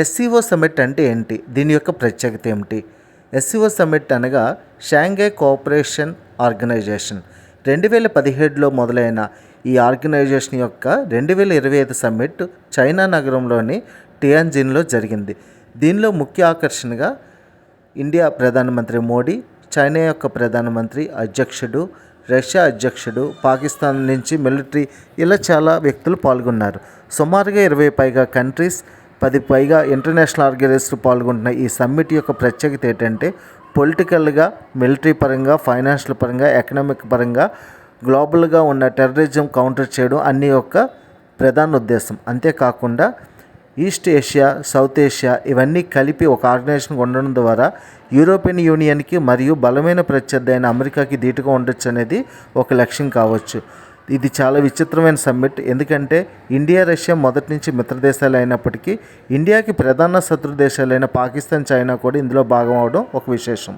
SCO summit అంటే ఏంటి? దీని యొక్క ప్రత్యేకత ఏమిటి? ఎస్సీఓ సమ్మిట్ అనగా షాంఘై కోఆపరేషన్ ఆర్గనైజేషన్ 2017లో మొదలైన ఈ ఆర్గనైజేషన్ యొక్క 2025 సమ్మిట్ చైనా నగరంలోని టియాన్జిన్లో జరిగింది. దీనిలో ముఖ్య ఆకర్షణగా ఇండియా ప్రధానమంత్రి మోడీ, చైనా యొక్క ప్రధానమంత్రి అధ్యక్షుడు, రష్యా అధ్యక్షుడు, పాకిస్తాన్ నుంచి మిలిటరీ ఇలా చాలా వ్యక్తులు పాల్గొన్నారు. సుమారుగా 20 పైగా కంట్రీస్, 10 పైగా ఇంటర్నేషనల్ ఆర్గనైజర్స్ పాల్గొంటున్న ఈ సమ్మిట్ యొక్క ప్రత్యేకత ఏంటంటే పొలిటికల్గా, మిలిటరీ పరంగా, ఫైనాన్షియల్ పరంగా, ఎకనామిక్ పరంగా గ్లోబల్గా ఉన్న టెర్రరిజం కౌంటర్ చేయడం అన్ని యొక్క ప్రధాన ఉద్దేశం. అంతేకాకుండా ఈస్ట్ ఏషియా, సౌత్ ఏషియా ఇవన్నీ కలిపి ఒక ఆర్గనైజేషన్ ఉండడం ద్వారా యూరోపియన్ యూనియన్కి మరియు బలమైన ప్రత్యర్థి అయిన అమెరికాకి ధీటుగా ఉండొచ్చు అనేది ఒక లక్ష్యం కావచ్చు. ఇది చాలా విచిత్రమైన సమ్మిట్. ఎందుకంటే ఇండియా, రష్యా మొదటి నుంచి మిత్రదేశాలు అయినప్పటికీ ఇండియాకి ప్రధాన శత్రు దేశాలైన పాకిస్తాన్, చైనా కూడా ఇందులో భాగం అవడం ఒక విశేషం.